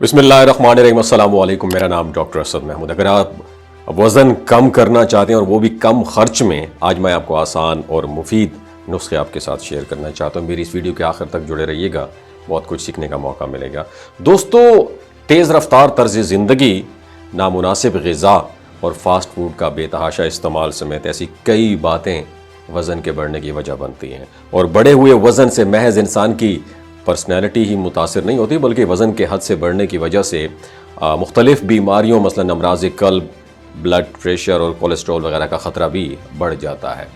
बिस्मिल्लाहिर्रहमानिर्रहीम, अस्सलाम वालेकुम। मेरा नाम डॉक्टर असद महमूद। अगर आप वज़न कम करना चाहते हैं और वो भी कम खर्च में, आज मैं आपको आसान और मुफीद नुस्खे आपके साथ शेयर करना चाहता हूँ। मेरी इस वीडियो के आखिर तक जुड़े रहिएगा, बहुत कुछ सीखने का मौका मिलेगा। दोस्तों, तेज़ रफ्तार तर्ज ज़िंदगी, नामुनासिब ग़िज़ा और फास्ट फूड का बेतहाशा इस्तेमाल समेत ऐसी कई बातें वज़न के बढ़ने की वजह बनती हैं। और बढ़े हुए वज़न से महज इंसान की पर्सनैलिटी ही मुतासिर नहीं होती, बल्कि वज़न के हद से बढ़ने की वजह से मुख्तलिफ़ बीमारियों मसलन अमराज़ क़ल्ब, ब्लड प्रेशर और कोलेस्ट्रॉल वगैरह का ख़तरा भी बढ़ जाता है।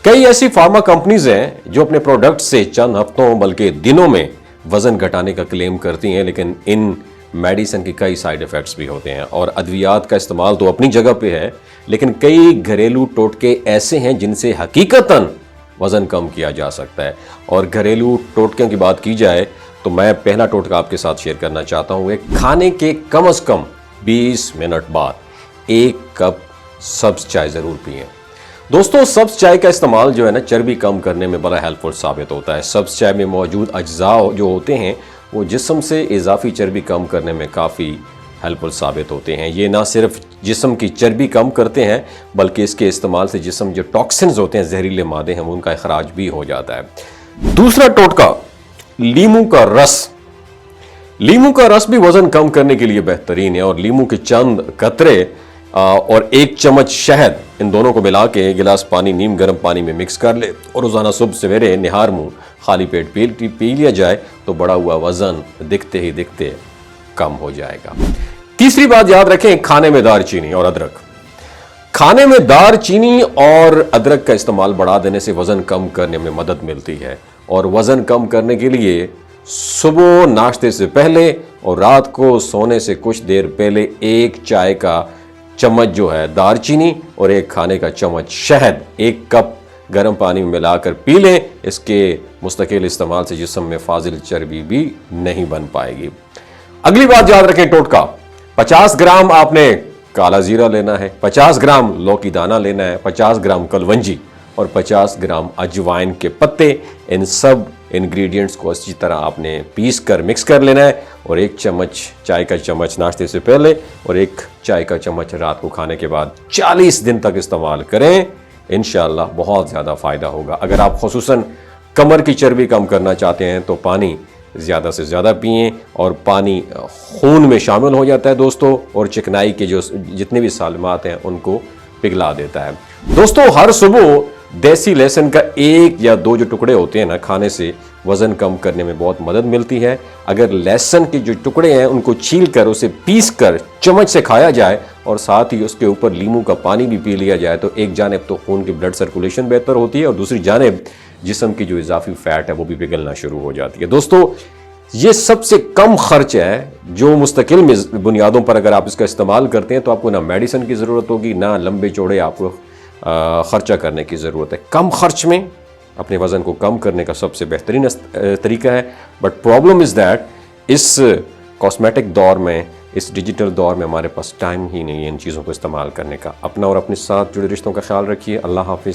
कई ऐसी फार्मा कंपनीज़ हैं जो अपने प्रोडक्ट से चंद हफ्तों बल्कि दिनों में वज़न घटाने का क्लेम करती हैं, लेकिन इन मेडिसिन के कई साइड इफ़ेक्ट्स भी होते हैं। और अद्वियात का इस्तेमाल तो अपनी जगह पे है, लेकिन कई घरेलू टोटके ऐसे हैं जिनसे हकीकतन वज़न कम किया जा सकता है। और घरेलू टोटकों की बात की जाए तो मैं पहला टोटका आपके साथ शेयर करना चाहता हूँ। एक खाने के कम से कम 20 मिनट बाद 1 कप सब्ज़ चाय ज़रूर पिएं। दोस्तों, सब्ज़ चाय का इस्तेमाल जो है ना, चर्बी कम करने में बड़ा हेल्पफुल साबित होता है। सब्ज़ चाय में मौजूद अज्जा जो होते हैं वो जिस्म से इजाफी चर्बी कम करने में काफ़ी हेल्पफुल साबित होते हैं। ये ना सिर्फ जिस्म की चर्बी कम करते हैं, बल्कि इसके इस्तेमाल से जिस्म जो टॉक्सिन्स होते हैं, जहरीले मादे हैं, उनका इखराज भी हो जाता है। दूसरा टोटका, लीमू का रस। लीमू का रस भी वज़न कम करने के लिए बेहतरीन है। और लीमू के चंद कतरे और 1 चम्मच शहद, इन दोनों को मिला के गिलास पानी नीम गर्म पानी में मिक्स कर ले और रोज़ाना सुबह सवेरे निहार मुँह खाली पेट पी लिया जाए तो बढ़ा हुआ वज़न दिखते ही दिखते कम हो जाएगा। तीसरी बात याद रखें, खाने में दारचीनी और अदरक। खाने में दारचीनी और अदरक का इस्तेमाल बढ़ा देने से वज़न कम करने में मदद मिलती है। और वज़न कम करने के लिए सुबह नाश्ते से पहले और रात को सोने से कुछ देर पहले 1 चाय का चम्मच जो है दारचीनी और 1 खाने का चम्मच शहद 1 कप गर्म पानी में मिलाकर पी लें। इसके मुस्तकिल इस्तेमाल से जिस्म में फाजिल चर्बी भी नहीं बन पाएगी। अगली बात याद रखें, टोटका 50 ग्राम आपने काला जीरा लेना है, 50 ग्राम लौकी दाना लेना है, 50 ग्राम कलवंजी और 50 ग्राम अजवाइन के पत्ते। इन सब इंग्रेडिएंट्स को अच्छी तरह आपने पीस कर मिक्स कर लेना है। और 1 चम्मच चाय का चम्मच नाश्ते से पहले और 1 चाय का चम्मच रात को खाने के बाद 40 दिन तक इस्तेमाल करें। इंशाअल्लाह बहुत ज़्यादा फ़ायदा होगा। अगर आप खुसूसन कमर की चर्बी कम करना चाहते हैं तो पानी ज़्यादा से ज़्यादा पिएं। और पानी खून में शामिल हो जाता है दोस्तों, और चिकनाई के जो जितने भी सालमात हैं उनको पिघला देता है। दोस्तों, हर सुबह देसी लहसुन का 1 या 2 जो टुकड़े होते हैं ना, खाने से वज़न कम करने में बहुत मदद मिलती है। अगर लहसुन के जो टुकड़े हैं उनको छील कर उसे पीस कर चम्मच से खाया जाए और साथ ही उसके ऊपर लीमू का पानी भी पी लिया जाए तो एक जानिब तो खून की ब्लड सर्कुलेशन बेहतर होती है और दूसरी जानिब जिस्म की जो इजाफी फैट है वो भी पिघलना शुरू हो जाती है। दोस्तों, ये सबसे कम खर्च है जो मुस्तकिल बुनियादों पर अगर आप इसका इस्तेमाल करते हैं तो आपको ना मेडिसिन की ज़रूरत होगी, ना लंबे चौड़े आपको ख़र्चा करने की ज़रूरत है। कम खर्च में अपने वज़न को कम करने का सबसे बेहतरीन तरीका है। बट प्रॉब्लम इज़ दैट इस कॉस्मेटिक दौर में, इस डिजिटल दौर में हमारे पास टाइम ही नहीं है इन चीज़ों को इस्तेमाल करने का। अपना और अपने साथ जुड़े रिश्तों का ख्याल रखिए। अल्लाह हाफिज़।